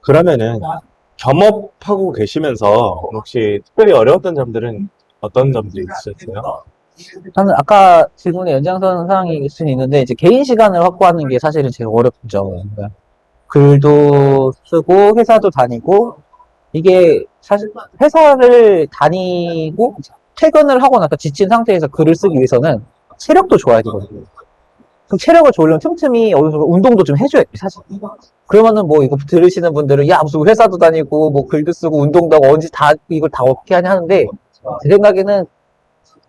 그러면은 겸업하고 계시면서 혹시 특별히 어려웠던 점들은 어떤 점들이 있으셨어요? 저는 아까 질문의 연장선 사항이 있을 수 있는데, 이제 개인 시간을 확보하는 게 사실은 제일 어렵죠. 그러니까 글도 쓰고, 회사도 다니고, 이게 사실 회사를 다니고, 퇴근을 하고 나서 지친 상태에서 글을 쓰기 위해서는 체력도 좋아야 되거든요. 그럼 체력을 좋으려면 틈틈이 어느 정도 운동도 좀 해줘야 돼, 사실. 그러면은 뭐 이거 들으시는 분들은, 야, 무슨 회사도 다니고, 뭐 글도 쓰고, 운동도 하고, 언제 다, 이걸 다 어떻게 하냐 하는데, 제 생각에는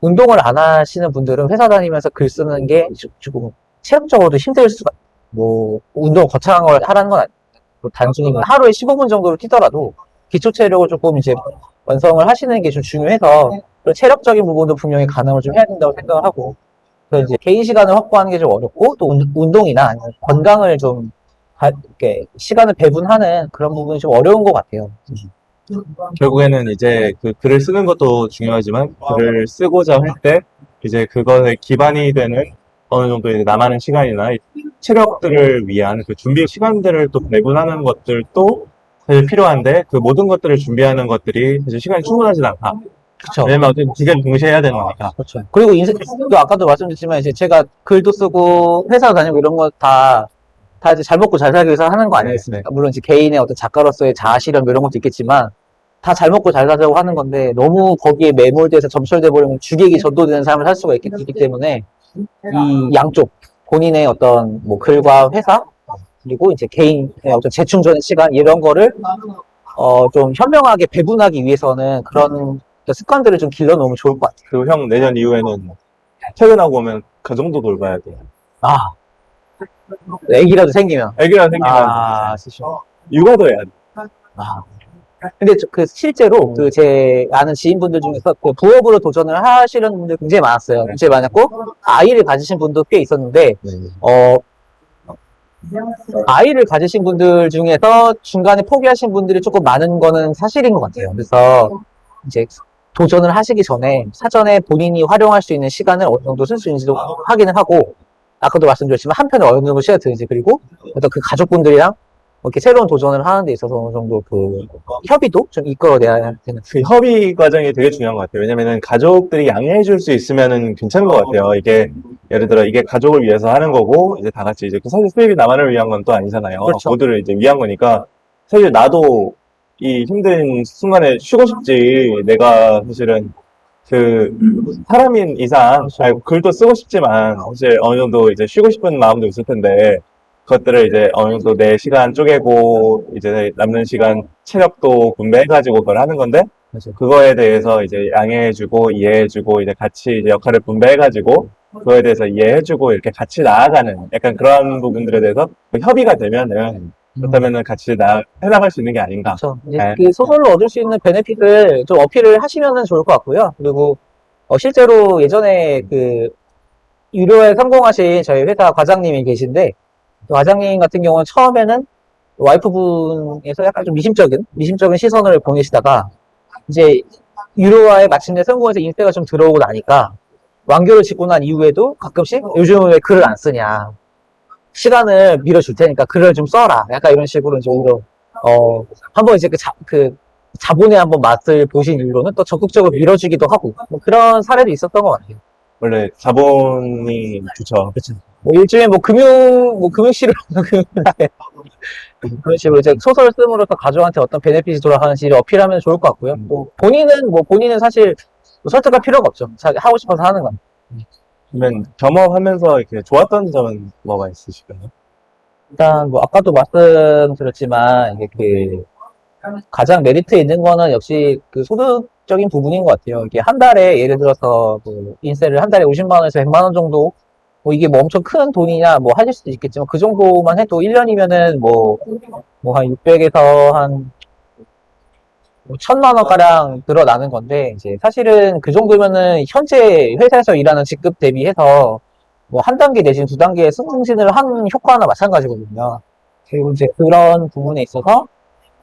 운동을 안 하시는 분들은 회사 다니면서 글 쓰는 게 조금 체력적으로도 힘들 수가, 뭐, 운동 거창한 걸 하라는 건 아니고, 단순히 뭐 하루에 15분 정도로 뛰더라도 기초 체력을 조금 이제 완성을 하시는 게 좀 중요해서, 그런 체력적인 부분도 분명히 가능을 좀 해야 된다고 생각을 하고, 그래서 이제 개인 시간을 확보하는 게 좀 어렵고, 또 운동이나 아니면 건강을 좀, 이렇게 시간을 배분하는 그런 부분이 좀 어려운 것 같아요. 결국에는 이제 그 글을 쓰는 것도 중요하지만 글을 쓰고자 할 때 이제 그거에 기반이 되는 어느 정도 이제 남아는 시간이나 체력들을 위한 그 준비 시간들을 또 배분하는 것들도 사실 필요한데 그 모든 것들을 준비하는 것들이 사실 시간이 충분하진 않다. 그쵸. 왜냐면 어쨌든 두 개를 동시에 해야 되는 거니까. 그렇죠. 그리고 또 아까도 말씀드렸지만, 이제 제가 글도 쓰고 회사 다니고 이런 거 다 이제 잘 먹고 잘 살기 위해서 하는 거 아니겠습니까? 물론 이제 개인의 어떤 작가로서의 자아실현 이런 것도 있겠지만, 다 잘 먹고 잘 살자고 하는 건데, 너무 거기에 매몰돼서 점철돼 버리면 주객이 전도되는 삶을 살 수가 있기 때문에, 이 양쪽, 본인의 어떤 뭐 글과 회사, 그리고 이제 개인의 어떤 재충전의 시간, 이런 거를, 좀 현명하게 배분하기 위해서는 그런 습관들을 좀 길러 놓으면 좋을 것 같아요. 그리고 형 내년 이후에는 퇴근하고 오면 가정도 돌봐야 돼. 아, 애기라도 생기면. 애기랑 생기면 아, 육아도 해야 돼. 아. 근데 그 실제로 그 제 아는 지인분들 중에서 그 부업으로 도전을 하시는 분들 굉장히 많았어요. 굉장히 많았고 아이를 가지신 분도 꽤 있었는데 어 아이를 가지신 분들 중에서 중간에 포기하신 분들이 조금 많은 거는 사실인 것 같아요. 그래서 이제 도전을 하시기 전에 사전에 본인이 활용할 수 있는 시간을 어느 정도 쓸 수 있는지도 확인을 하고, 아까도 말씀드렸지만 한편에 어느 정도 시간이 드는지, 그리고 어떤 그 가족분들이랑 이렇게 새로운 도전을 하는 데 있어서 어느 정도 그 협의도 좀 이끌어내야 되는. 그 협의 과정이 되게 중요한 것 같아요. 왜냐면은 가족들이 양해해 줄 수 있으면은 괜찮은 것 같아요. 이게, 예를 들어 이게 가족을 위해서 하는 거고, 이제 다 같이 이제 그 사실 수입이 나만을 위한 건 또 아니잖아요. 그렇죠. 모두를 이제 위한 거니까. 사실 나도 이 힘든 순간에 쉬고 싶지. 내가 사실은 그 사람인 이상, 글도 쓰고 싶지만, 사실 어느 정도 이제 쉬고 싶은 마음도 있을 텐데, 그것들을 이제 어느 정도 내 시간 쪼개고, 이제 남는 시간 체력도 분배해가지고 그걸 하는 건데, 맞아요. 그거에 대해서 이제 양해해주고, 이해해주고, 이제 같이 이제 역할을 분배해가지고, 그거에 대해서 이해해주고, 이렇게 같이 나아가는, 약간 그런 부분들에 대해서 협의가 되면은, 그렇다면은 같이 해나갈 수 있는 게 아닌가. 그렇죠. 이제 네. 그 소설로 얻을 수 있는 베네핏을 좀 어필을 하시면 좋을 것 같고요. 그리고 실제로 예전에 그 유료에 성공하신 저희 회사 과장님이 계신데, 그 과장님 같은 경우는 처음에는 와이프분에서 약간 좀 미심적인 시선을 보내시다가, 이제 유료화에 마침내 성공해서 인세가 좀 들어오고 나니까, 완결을 짓고 난 이후에도 가끔씩 요즘 왜 글을 안 쓰냐, 시간을 밀어줄 테니까 글을 좀 써라, 약간 이런 식으로 이제 오히려 한번 이제 그 자본의 한번 맛을 보신 이후로는 또 적극적으로 밀어주기도 하고, 뭐 그런 사례도 있었던 것 같아요. 원래 자본이 좋죠. 그렇죠. 뭐 일종의 뭐 금융실을 그런 식으로 이제 소설 쓰므로써 가족한테 어떤 베네핏이 돌아가는지를 어필하면 좋을 것 같고요. 또 본인은 사실 뭐 설득할 필요가 없죠. 자기 하고 싶어서 하는 건. 그러면 겸업하면서 이렇게 좋았던 점은 뭐가 있으실까요? 일단 뭐 아까도 말씀드렸지만 이게 그 가장 메리트 있는 거는 역시 그 소득적인 부분인 것 같아요. 이게 한 달에 예를 들어서 뭐 인세를 한 달에 50만 원에서 100만 원 정도, 뭐 이게 뭐 엄청 큰 돈이냐 뭐 하실 수도 있겠지만, 그 정도만 해도 1년이면은 뭐 한 600에서 한 1000만 원 가량 늘어나는 건데, 이제 사실은 그 정도면은 현재 회사에서 일하는 직급 대비해서 뭐 한 단계 내지는 두 단계 승진을 하는 효과나 마찬가지거든요. 그리고 이제 그런 부분에 있어서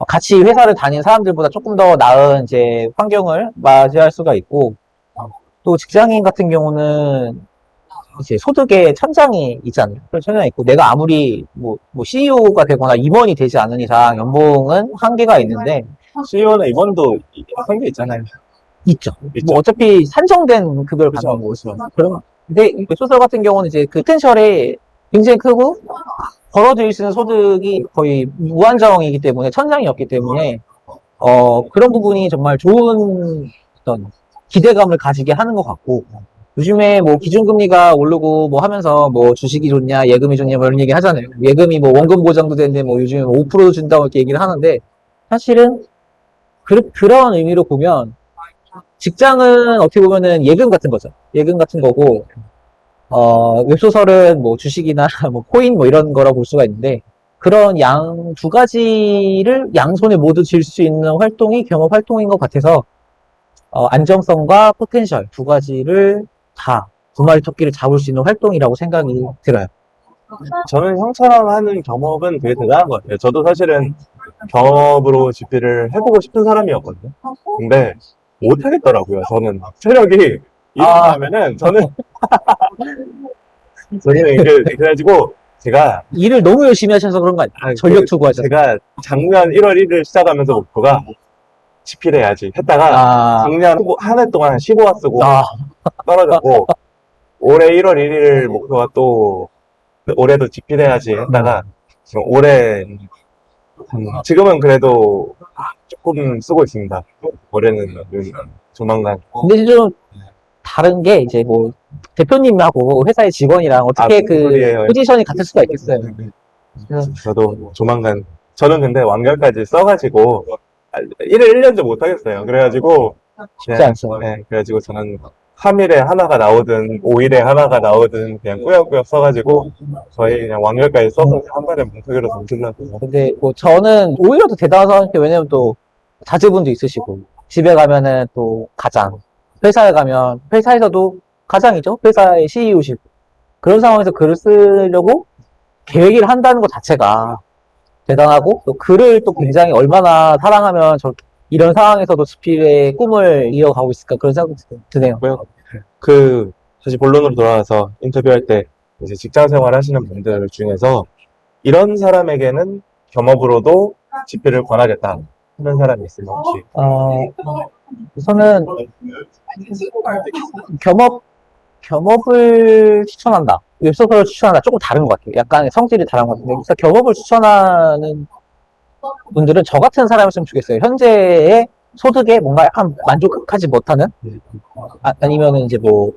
같이 회사를 다닌 사람들보다 조금 더 나은 이제 환경을 맞이할 수가 있고, 또 직장인 같은 경우는 이제 소득의 천장이 있잖아요. 그런 천장이 있고, 내가 아무리 뭐 CEO가 되거나 임원이 되지 않은 이상 연봉은 한계가 있는데, CEO나 임원도 한게 있잖아요. 있죠. 있죠. 뭐 어차피 산정된 급여를 그죠. 받는 거죠. 근데 웹소설 같은 경우는 이제 그 포텐셜이 굉장히 크고, 벌어들일 수 있는 소득이 거의 무한정이기 때문에, 천장이 없기 때문에, 그런 부분이 정말 좋은 어떤 기대감을 가지게 하는 것 같고, 요즘에 뭐 기준금리가 오르고 뭐 하면서 뭐 주식이 좋냐, 예금이 좋냐, 뭐 이런 얘기 하잖아요. 예금이 뭐 원금 보장도 되는데 뭐 요즘에 5% 준다고 이렇게 얘기를 하는데, 사실은 그런 의미로 보면, 직장은 어떻게 보면은 예금 같은 거죠. 예금 같은 거고, 웹소설은 뭐 주식이나 뭐 코인 뭐 이런 거라고 볼 수가 있는데, 그런 두 가지를 양손에 모두 쥘 수 있는 활동이 경업 활동인 것 같아서, 안정성과 포텐셜 두 가지를 다 두 마리 토끼를 잡을 수 있는 활동이라고 생각이 들어요. 저는 형처럼 하는 경험은 되게 대단한 것 같아요. 저도 사실은 경험으로 GP를 해보고 싶은 사람이었거든요. 근데 못하겠더라고요. 저는 체력이 이러면은 저는 그래가지고 제가 일을 너무 열심히 하셔서 그런 거 아니에요? 전력 투구하셔서. 제가 작년 1월 1일 시작하면서 목표가 GP를 해야지 했다가 아, 작년 한 해 동안 15화 쓰고 아, 떨어졌고 올해 1월 1일 목표가 또 올해도 GP를 해야지 했다가 지금 올해 지금은 그래도 조금 쓰고 있습니다. 올해는 조만간 근데 좀 다른 게 이제 뭐 대표님하고 회사의 직원이랑 어떻게 무슨 그 소리예요. 포지션이 같을 수가 있겠어요. 그래서 저도 조만간 저는 근데 완결까지 써가지고 1년도 못 하겠어요. 그래가지고 쉽지 않죠. 네, 그래가지고 저는 3일에 하나가 나오든 5일에 하나가 나오든 그냥 꾸역꾸역 써가지고 거의 그냥 완결까지 써서 한 번에 뭉텅이로 던질라고. 근데 뭐 저는 오히려 더 대단한 게 왜냐면 또 자제분도 있으시고 집에 가면은 또 가장 회사에 가면 회사에서도 가장이죠. 회사의 CEO시고 그런 상황에서 글을 쓰려고 계획을 한다는 것 자체가 대단하고 또 글을 또 굉장히 얼마나 사랑하면 이런 상황에서도 지필의 꿈을 이어가고 있을까 그런 생각이 드네요. 사실 본론으로 돌아와서 인터뷰할 때 이제 직장 생활 하시는 분들 중에서 이런 사람에게는 겸업으로도 집필을 권하겠다 하는 사람이 있으면 혹시 우선은 겸업을 추천한다. 웹소설을 추천한다. 조금 다른 것 같아요. 약간 성질이 다른 것 같은데. 그래서 겸업을 추천하는 분들은 저 같은 사람이었으면 좋겠어요. 현재의 소득에 뭔가 약간 만족하지 못하는? 아니면은 이제 뭐,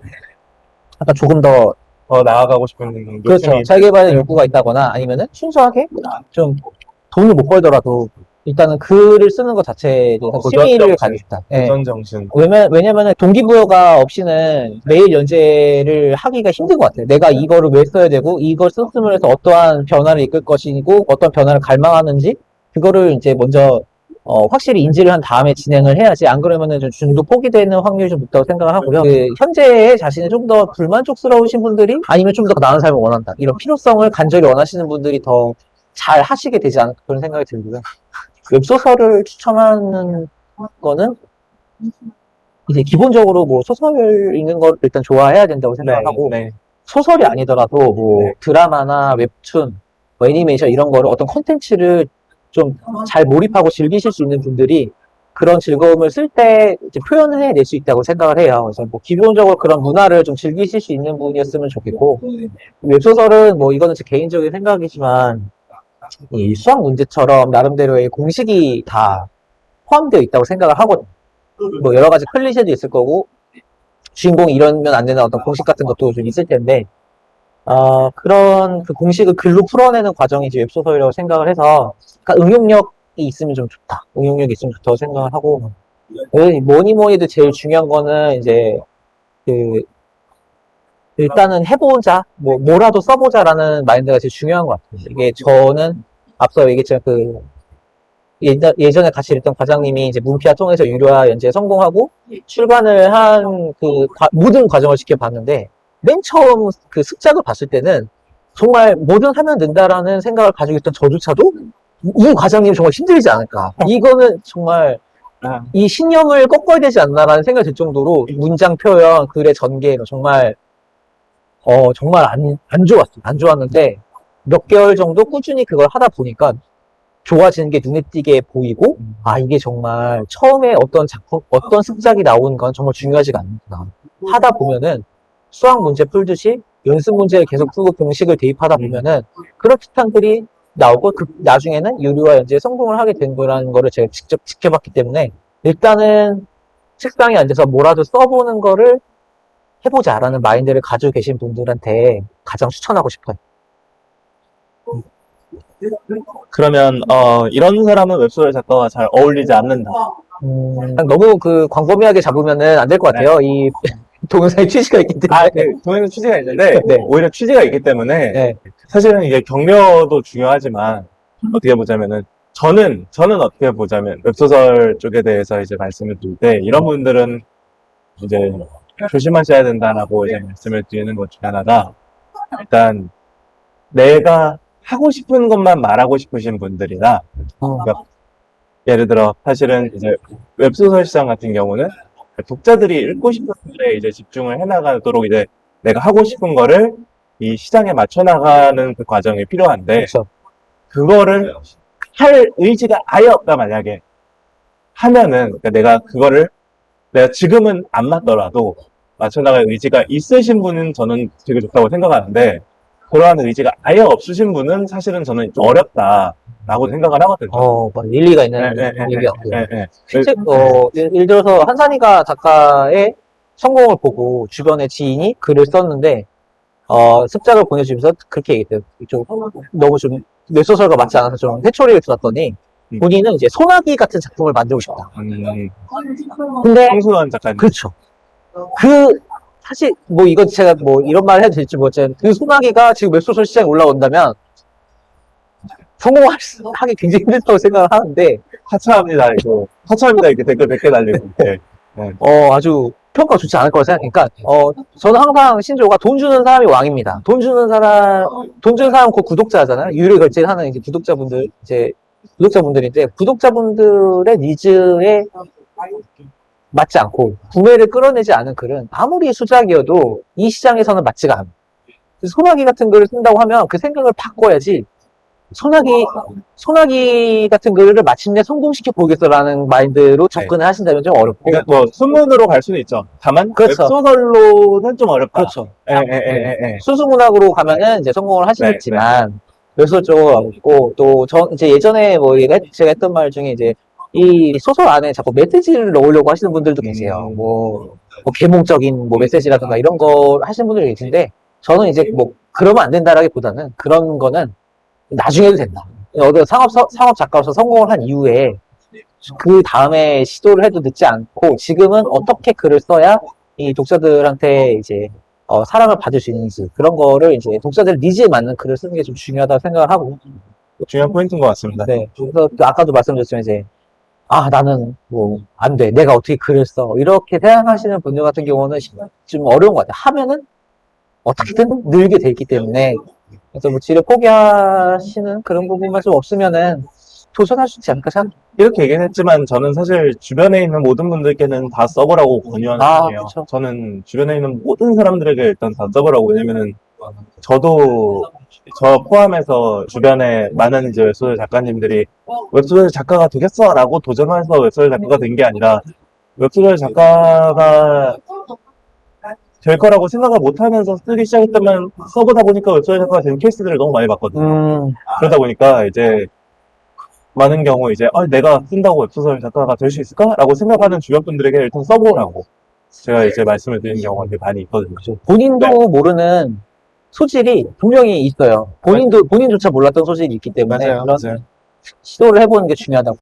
약간 조금 더, 더 나아가고 싶은 그렇죠. 욕심이 자기발의 욕구가 있다거나 아니면은 순수하게 좀 돈을 못 벌더라도 일단은 글을 쓰는 것 자체에 대해서 취미를 가지고 싶다. 예. 도전 정신. 왜냐면은 동기부여가 없이는 매일 연재를 하기가 힘든 것 같아요. 내가 이거를 왜 써야 되고, 이걸 썼음으로 해서 어떠한 변화를 이끌 것이고, 어떤 변화를 갈망하는지, 그거를 이제 먼저, 확실히 인지를 한 다음에 진행을 해야지. 안 그러면은 좀 중도 포기되는 확률이 좀 높다고 생각을 하고요. 그, 현재의 자신이 좀 더 불만족스러우신 분들이, 아니면 좀 더 나은 삶을 원한다. 이런 필요성을 간절히 원하시는 분들이 더 잘 하시게 되지 않을까 그런 생각이 들고요. 웹소설을 추천하는 거는 이제 기본적으로 뭐 소설 읽는 걸 일단 좋아해야 된다고 생각하고 네. 소설이 아니더라도 뭐 네. 드라마나 웹툰, 뭐 애니메이션 이런 거를 어떤 콘텐츠를 좀 잘 몰입하고 즐기실 수 있는 분들이 그런 즐거움을 쓸 때 표현을 해낼 수 있다고 생각을 해요. 그래서 뭐 기본적으로 그런 문화를 좀 즐기실 수 있는 분이었으면 좋겠고 웹소설은 뭐 이거는 제 개인적인 생각이지만 이 수학 문제처럼 나름대로의 공식이 다 포함되어 있다고 생각을 하거든요. 뭐 여러 가지 클리셰도 있을 거고 주인공이 이러면 안 되는 어떤 공식 같은 것도 좀 있을 텐데 그런 그 공식을 글로 풀어내는 과정이 이제 웹소설이라고 생각을 해서 그러니까 응용력이 있으면 좀 좋다. 응용력이 있으면 좋다고 생각을 하고 뭐니 해도 제일 중요한 거는 이제 그 일단은 해보자, 뭐라도 써보자라는 마인드가 제일 중요한 것 같아요. 이게 저는 앞서 얘기했지만 예전에 같이 일했던 과장님이 이제 문피아 통해서 유료화 연재에 성공하고 출간을 한 그 모든 과정을 지켜봤는데 맨 처음 그 습작을 봤을 때는 정말 뭐든 하면 된다라는 생각을 가지고 있던 저조차도 이 과장님이 정말 힘들지 않을까. 이거는 정말 이 신념을 꺾어야 되지 않나라는 생각이 들 정도로 문장 표현, 글의 전개 정말 정말 안 좋았어. 안 좋았는데, 몇 개월 정도 꾸준히 그걸 하다 보니까 좋아지는 게 눈에 띄게 보이고, 이게 정말 처음에 어떤 작품, 어떤 습작이 나오는 건 정말 중요하지가 않구나. 하다 보면은 수학 문제 풀듯이 연습 문제를 계속 풀고 공식을 대입하다 보면은 그런 특탕들이 나오고, 나중에는 유리와 연재에 성공을 하게 된 거라는 거를 제가 직접 지켜봤기 때문에, 일단은 책상에 앉아서 뭐라도 써보는 거를 해보자라는 마인드를 가지고 계신 분들한테 가장 추천하고 싶어요. 그러면 이런 사람은 웹소설 작가와 잘 어울리지 않는다. 너무 광범위하게 잡으면은 안 될 것 같아요. 이 동영상의 취지가 있기 때문에. 동행의 취지가 있는데 네. 오히려 취지가 있기 때문에 네. 사실은 이게 격려도 중요하지만 어떻게 보자면은 저는 어떻게 보자면 웹소설 쪽에 대해서 이제 말씀을 드릴 때 이런 분들은 이제 조심하셔야 된다라고 이제 말씀을 드리는 것 중에 하나가 일단 내가 하고 싶은 것만 말하고 싶으신 분들이나 그러니까 예를 들어 사실은 이제 웹소설 시장 같은 경우는 독자들이 읽고 싶은 글에 이제 집중을 해나가도록 이제 내가 하고 싶은 거를 이 시장에 맞춰 나가는 그 과정이 필요한데 그렇죠. 그거를 할 의지가 아예 없다 만약에 하면은 그러니까 내가 지금은 안 맞더라도 맞춰 나갈 의지가 있으신 분은 저는 되게 좋다고 생각하는데 그러한 의지가 아예 없으신 분은 사실은 저는 좀 어렵다라고 생각을 하거든요. 일리가 있는 네, 얘기였고요. 네. 실제, 예를 들어서 한산이가 작가의 성공을 보고 주변의 지인이 글을 썼는데, 습작을 보내주면서 그렇게 얘기했대요. 너무 좀 웹소설과 맞지 않아서 좀 회초리를 들었더니, 본인은 이제 소나기 같은 작품을 만들고 싶다. 근데, 황수원 작가님. 그렇죠. 사실, 이거 제가 이런 말 해도 될지 모르겠지만, 그 소나기가 지금 웹소설 시장에 올라온다면, 성공하기 굉장히 힘들다고 생각을 하는데, 하차합니다, 이렇게 댓글 100개 달리고. 네. 아주 평가가 좋지 않을 거라 생각하니까, 저는 항상 신조가 돈 주는 사람이 왕입니다. 돈 주는 사람 곧 구독자잖아요. 유료 결제를 하는 이제 구독자분들인데, 구독자분들의 니즈에 맞지 않고, 구매를 끌어내지 않은 글은 아무리 수작이어도 이 시장에서는 맞지가 않아요. 소나기 같은 글을 쓴다고 하면 그 생각을 바꿔야지, 소나기 같은 글을 마침내 성공시켜 보겠어라는 마인드로 접근을 하신다면 좀 어렵고. 그러니까 순문으로 갈 수는 있죠. 다만 그렇죠. 웹소설로는 좀 어렵다. 그렇죠. 예. 수수문학으로 가면은 이제 성공을 하시겠지만, 웹소설 쪽은 어렵고, 또, 이제 예전에 제가 했던 말 중에 이제, 이 소설 안에 자꾸 메시지를 넣으려고 하시는 분들도 계세요. 계몽적인 메시지라든가 이런 거 하시는 분들이 계신데, 저는 이제 그러면 안 된다라기보다는 그런 거는 나중에 해도 된다. 상업 작가로서 성공을 한 이후에 그 다음에 시도를 해도 늦지 않고 지금은 어떻게 글을 써야 이 독자들한테 이제 사랑을 받을 수 있는지 그런 거를 이제 독자들 니즈에 맞는 글을 쓰는 게 좀 중요하다고 생각을 하고 중요한 포인트인 것 같습니다. 네. 그래서 아까도 말씀드렸지만 이제 나는 안 돼. 내가 어떻게 글을 써. 이렇게 생각하시는 분들 같은 경우는 좀 어려운 것 같아요. 하면은 어떻게든 늘게 돼 있기 때문에 그래서 지를 포기하시는 그런 부분만 좀 없으면은 도전할 수 있지 않을까 생각합니다. 이렇게 얘기는 했지만 저는 사실 주변에 있는 모든 분들께는 다 써보라고 권유하는 편이에요. 그쵸. 저는 주변에 있는 모든 사람들에게 일단 다 써보라고. 왜냐면은 저도 저 포함해서 주변에 많은 이제 웹소설 작가님들이 웹소설 작가가 되겠어라고 도전해서 웹소설 작가가 된 게 아니라 웹소설 작가가 될 거라고 생각을 못 하면서 쓰기 시작했다면 써보다 보니까 웹소설 작가가 된 케이스들을 너무 많이 봤거든요. 그러다 보니까 이제 많은 경우 이제 내가 쓴다고 웹소설 작가가 될 수 있을까? 라고 생각하는 주변 분들에게 일단 써보라고 제가 이제 말씀을 드리는 경우가 되게 많이 있거든요. 본인도 모르는 소질이 분명히 있어요. 본인조차 몰랐던 소질이 있기 때문에 그런 시도를 해보는 게 중요하다고.